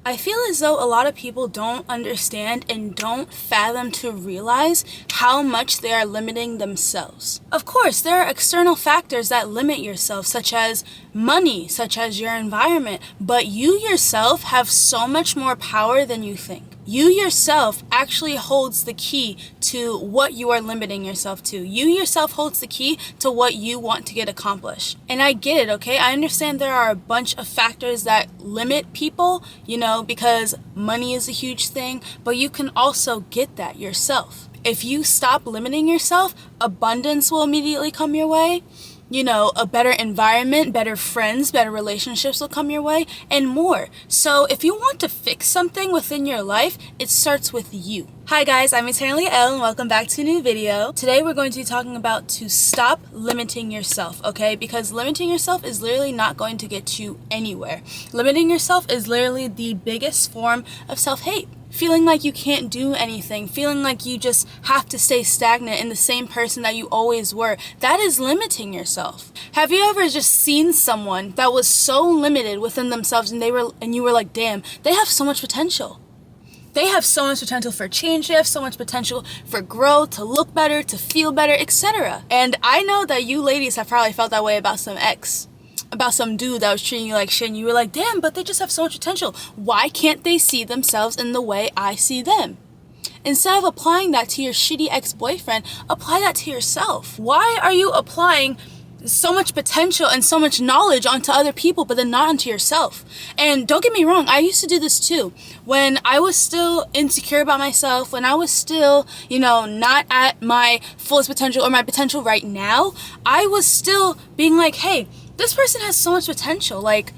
I feel as though a lot of people don't understand and don't fathom to realize how much they are limiting themselves. Of course, there are external factors that limit yourself, such as money, such as your environment, but you yourself have so much more power than you think. You yourself actually holds the key to what you are limiting yourself to. You yourself holds the key to what you want to get accomplished. And I get it, okay? I understand there are a bunch of factors that limit people, because money is a huge thing, but you can also get that yourself. If you stop limiting yourself, abundance will immediately come your way. A better environment, better friends, better relationships will come your way, and more. So if you want to fix something within your life, it starts with you. Hi guys, I'm Eternally Elle and welcome back to a new video. Today we're going to be talking about to stop limiting yourself, okay? Because limiting yourself is literally not going to get you anywhere. Limiting yourself is literally the biggest form of self-hate. Feeling like you can't do anything, feeling like you just have to stay stagnant in the same person that you always were, that is limiting yourself. Have you ever just seen someone that was so limited within themselves and you were like, damn, they have so much potential. They have so much potential for change, they have so much potential for growth, to look better, to feel better, etc. And I know that you ladies have probably felt that way about some dude that was treating you like shit, and you were like, damn, but they just have so much potential. Why can't they see themselves in the way I see them? Instead of applying that to your shitty ex-boyfriend, apply that to yourself. Why are you applying so much potential and so much knowledge onto other people, but then not onto yourself? And don't get me wrong, I used to do this too. When I was still insecure about myself, when I was still, not at my fullest potential or my potential right now, I was still being like, hey, this person has so much potential. Like,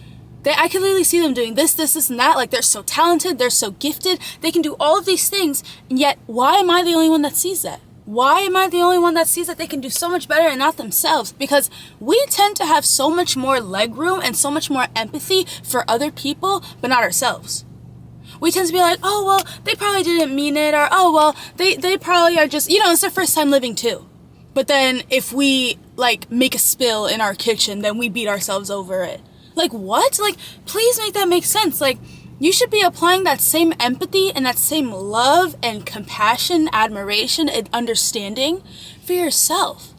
I can literally see them doing this, and that. Like, they're so talented, they're so gifted, they can do all of these things, and yet, why am I the only one that sees that? Why am I the only one that sees that they can do so much better and not themselves? Because we tend to have so much more leg room and so much more empathy for other people, but not ourselves. We tend to be like, oh, well, they probably didn't mean it, or, oh, well, they probably are just, it's their first time living too. But then if we, make a spill in our kitchen, then we beat ourselves over it. Like, what? Please make that make sense. You should be applying that same empathy and that same love and compassion, admiration, and understanding for yourself.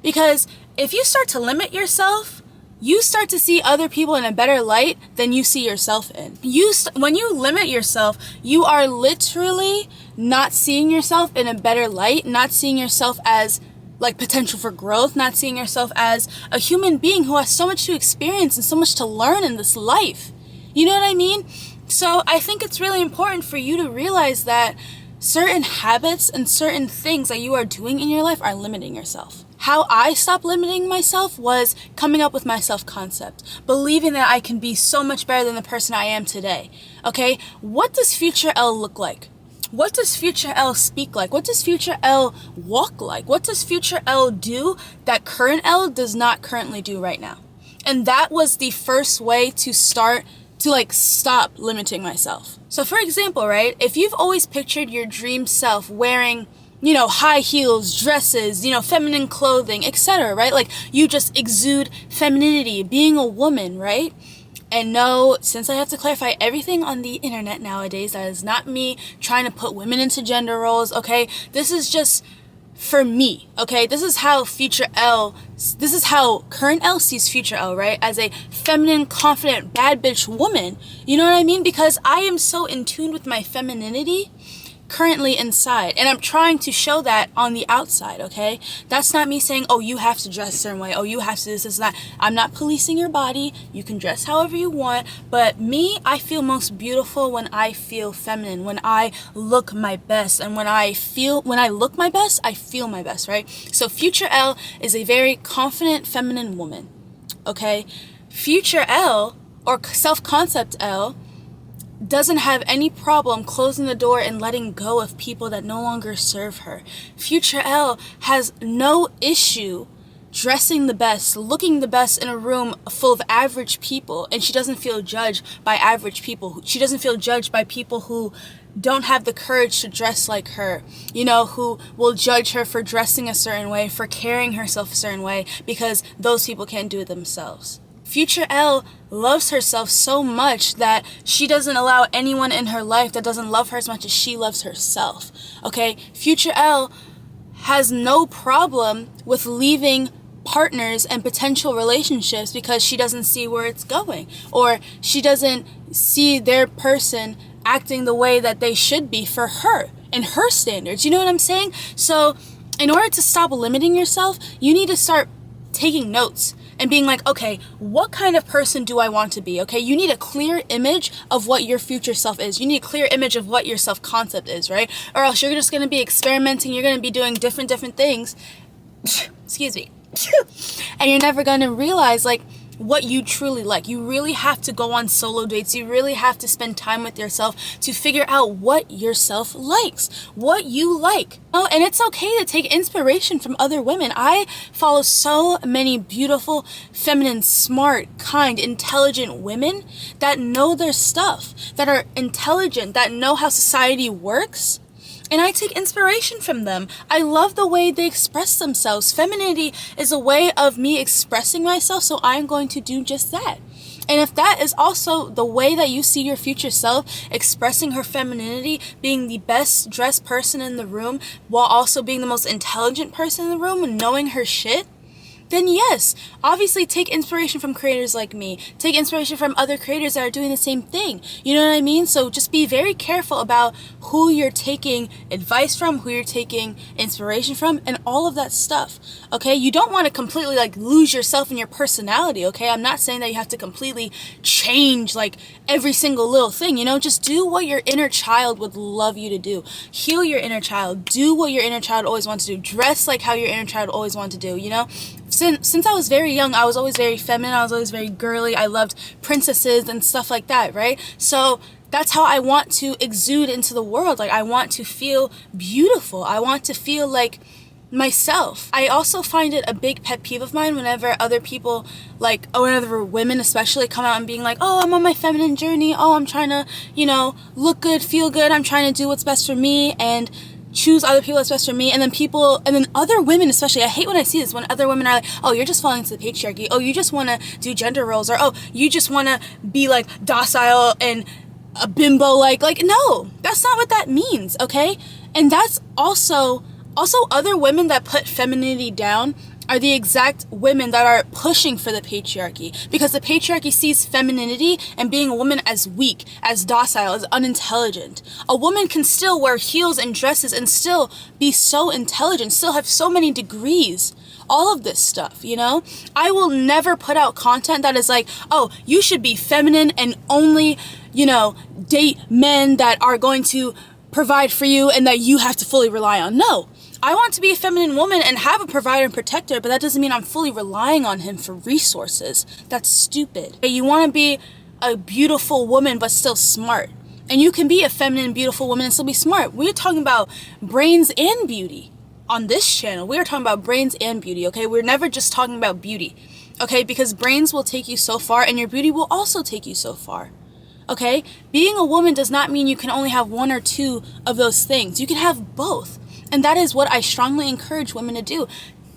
Because if you start to limit yourself, you start to see other people in a better light than you see yourself in. When you limit yourself, you are literally not seeing yourself in a better light, not seeing yourself as potential for growth, not seeing yourself as a human being who has so much to experience and so much to learn in this life. You know what I mean? So I think it's really important for you to realize that certain habits and certain things that you are doing in your life are limiting yourself. How I stopped limiting myself was coming up with my self-concept, believing that I can be so much better than the person I am today. Okay? What does future Elle look like? What does future Elle speak like? What does future Elle walk like? What does future Elle do that current Elle does not currently do right now? And that was the first way to start to stop limiting myself. So for example, right, if you've always pictured your dream self wearing, high heels, dresses, feminine clothing, etc., right? You just exude femininity, being a woman, right? And no, since I have to clarify everything on the internet nowadays, that is not me trying to put women into gender roles, okay? This is just for me, okay? This is how current Elle sees future Elle, right? As a feminine, confident, bad bitch woman. You know what I mean? Because I am so in tune with my femininity currently inside, and I'm trying to show that on the outside, okay? That's not me saying, oh, you have to dress a certain way, oh, you have to this, that. I'm not policing your body. You can dress however you want, but me, I feel most beautiful when I feel feminine, when I look my best, and when I look my best, I feel my best, right? So future Elle is a very confident feminine woman, okay? Future Elle, or self-concept Elle, doesn't have any problem closing the door and letting go of people that no longer serve her. Future Elle has no issue dressing the best, looking the best in a room full of average people, and she doesn't feel judged by average people. She doesn't feel judged by people who don't have the courage to dress like her, who will judge her for dressing a certain way, for carrying herself a certain way, because those people can't do it themselves. Future Elle loves herself so much that she doesn't allow anyone in her life that doesn't love her as much as she loves herself. Okay? Future Elle has no problem with leaving partners and potential relationships because she doesn't see where it's going, or she doesn't see their person acting the way that they should be for her and her standards. You know what I'm saying? So in order to stop limiting yourself, you need to start taking notes and being like, okay, what kind of person do I want to be? Okay, you need a clear image of what your future self is. You need a clear image of what your self-concept is, right? Or else you're just going to be experimenting. You're going to be doing different things. Excuse me. And you're never going to realize like what you truly like. You really have to go on solo dates. You really have to spend time with yourself to figure out what yourself likes, what you like. Oh, and it's okay to take inspiration from other women. I follow so many beautiful, feminine, smart, kind, intelligent women that know their stuff, that are intelligent, that know how society works. And I take inspiration from them. I love the way they express themselves. Femininity is a way of me expressing myself, so I'm going to do just that. And if that is also the way that you see your future self, expressing her femininity, being the best dressed person in the room, while also being the most intelligent person in the room and knowing her shit, then yes, obviously take inspiration from creators like me. Take inspiration from other creators that are doing the same thing. You know what I mean? So just be very careful about who you're taking advice from, who you're taking inspiration from, and all of that stuff. Okay? You don't want to completely like lose yourself in your personality, okay? I'm not saying that you have to completely change like every single little thing, you know? Just do what your inner child would love you to do. Heal your inner child. Do what your inner child always wants to do. Dress like how your inner child always wanted to do, you know? Since I was very young, I was always very feminine. I was always very girly. I loved princesses and stuff like that, right? So that's how I want to exude into the world. Like, I want to feel beautiful. I want to feel like myself. I also find it a big pet peeve of mine whenever other people, like, or whenever women especially come out and being like, oh, I'm on my feminine journey. Oh, I'm trying to, you know, look good, feel good. I'm trying to do what's best for me and choose other people that's best for me. And then other women especially, I hate when I see this, when other women are like, oh, you're just falling into the patriarchy, oh, you just want to do gender roles, or oh, you just want to be like docile and a bimbo, like no, that's not what that means, okay? And that's also other women that put femininity down are the exact women that are pushing for the patriarchy, because the patriarchy sees femininity and being a woman as weak, as docile, as unintelligent. A woman can still wear heels and dresses and still be so intelligent, still have so many degrees. All of this stuff, you know? I will never put out content that is like, oh, you should be feminine and only, you know, date men that are going to provide for you and that you have to fully rely on. No. I want to be a feminine woman and have a provider and protector, but that doesn't mean I'm fully relying on him for resources. That's stupid. You want to be a beautiful woman but still smart. And you can be a feminine, beautiful woman and still be smart. We're talking about brains and beauty on this channel. We're talking about brains and beauty, okay? We're never just talking about beauty, okay? Because brains will take you so far and your beauty will also take you so far. Okay? Being a woman does not mean you can only have one or two of those things. You can have both. And that is what I strongly encourage women to do.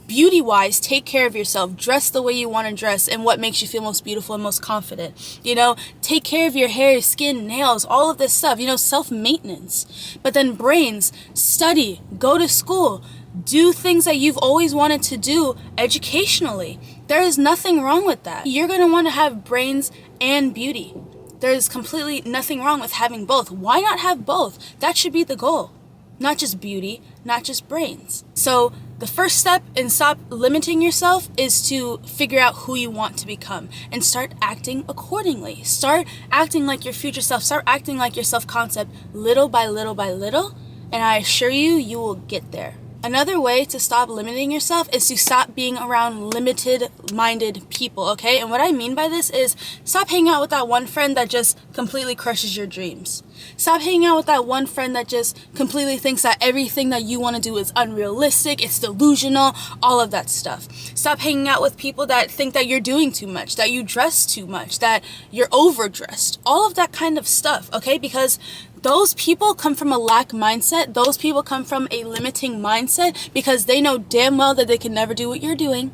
Beauty-wise, take care of yourself. Dress the way you want to dress and what makes you feel most beautiful and most confident. You know, take care of your hair, skin, nails, all of this stuff. You know, self-maintenance. But then brains, study, go to school, do things that you've always wanted to do educationally. There is nothing wrong with that. You're going to want to have brains and beauty. There is completely nothing wrong with having both. Why not have both? That should be the goal. Not just beauty, not just brains. So the first step in stop limiting yourself is to figure out who you want to become and start acting accordingly. Start acting like your future self. Start acting like your self-concept little by little by little, and I assure you, you will get there. Another way to stop limiting yourself is to stop being around limited-minded people, okay? And what I mean by this is stop hanging out with that one friend that just completely crushes your dreams. Stop hanging out with that one friend that just completely thinks that everything that you want to do is unrealistic, it's delusional, all of that stuff. Stop hanging out with people that think that you're doing too much, that you dress too much, that you're overdressed, all of that kind of stuff, okay? Because those people come from a lack mindset. Those people come from a limiting mindset because they know damn well that they can never do what you're doing.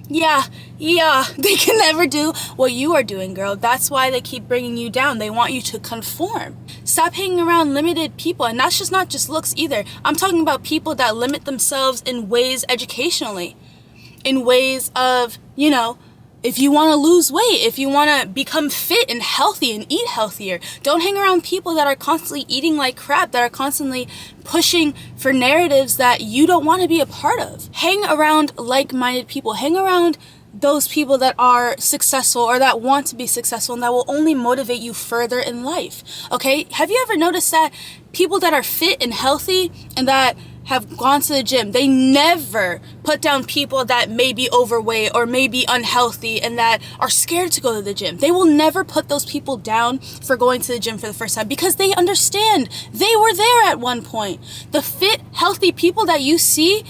Yeah, they can never do what you are doing, girl. That's why they keep bringing you down. They want you to conform. Stop hanging around limited people, and that's just not just looks either. I'm talking about people that limit themselves in ways educationally, in ways of, if you want to lose weight, if you want to become fit and healthy and eat healthier, don't hang around people that are constantly eating like crap, that are constantly pushing for narratives that you don't want to be a part of. Hang around like-minded people. Hang around those people that are successful or that want to be successful and that will only motivate you further in life. Okay? Have you ever noticed that people that are fit and healthy and that have gone to the gym, they never put down people that may be overweight or may be unhealthy and that are scared to go to the gym? They will never put those people down for going to the gym for the first time because they understand they were there at one point. The fit, healthy people that you see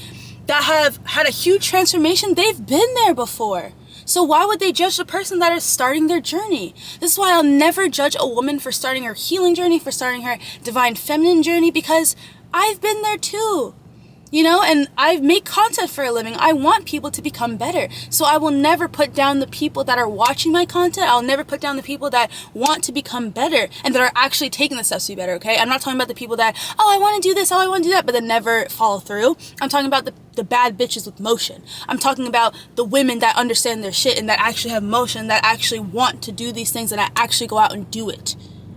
that have had a huge transformation, they've been there before. So why would they judge the person that is starting their journey? This is why I'll never judge a woman for starting her healing journey, for starting her divine feminine journey, because I've been there too, and I make content for a living. I want people to become better. So I will never put down the people that are watching my content. I'll never put down the people that want to become better and that are actually taking the steps to be better, okay? I'm not talking about the people that, I want to do this, I want to do that, but then never follow through. I'm talking about the bad bitches with motion. I'm talking about the women that understand their shit and that actually have motion, that actually want to do these things and that actually go out and do it.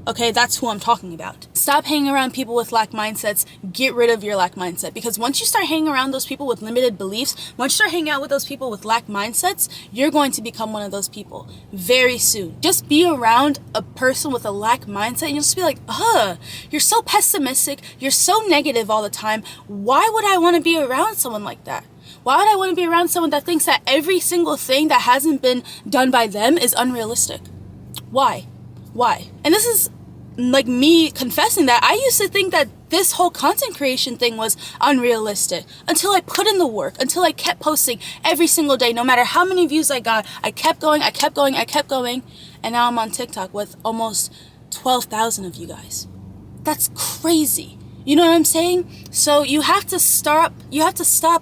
Okay, that's who I'm talking about. Stop hanging around people with lack mindsets. Get rid of your lack mindset. Because once you start hanging around those people with limited beliefs, once you start hanging out with those people with lack mindsets, you're going to become one of those people very soon. Just be around a person with a lack mindset and you'll just be like, you're so pessimistic. You're so negative all the time. Why would I want to be around someone like that? Why would I want to be around someone that thinks that every single thing that hasn't been done by them is unrealistic? Why? And this is like me confessing that I used to think that this whole content creation thing was unrealistic until I put in the work, until I kept posting every single day. No matter how many views I got, I kept going. And now I'm on TikTok with almost 12,000 of you guys. That's crazy. You know what I'm saying? So you have to stop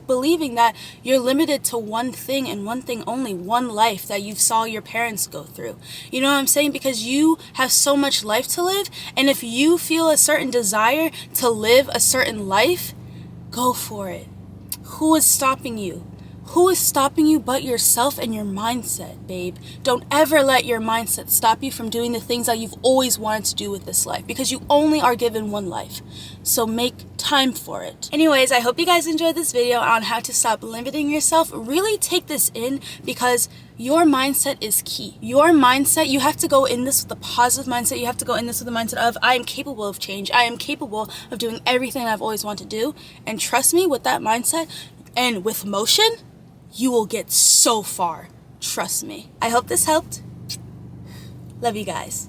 believing that you're limited to one thing and one thing only, one life that you saw your parents go through. You know what I'm saying? Because you have so much life to live, and if you feel a certain desire to live a certain life, go for it. Who is stopping you? Who is stopping you but yourself and your mindset, babe? Don't ever let your mindset stop you from doing the things that you've always wanted to do with this life, because you only are given one life. So make time for it. Anyways, I hope you guys enjoyed this video on how to stop limiting yourself. Really take this in, because your mindset is key. Your mindset, you have to go in this with a positive mindset. You have to go in this with the mindset of, I am capable of change. I am capable of doing everything I've always wanted to do. And trust me, with that mindset and with motion, you will get so far. Trust me. I hope this helped. Love you guys.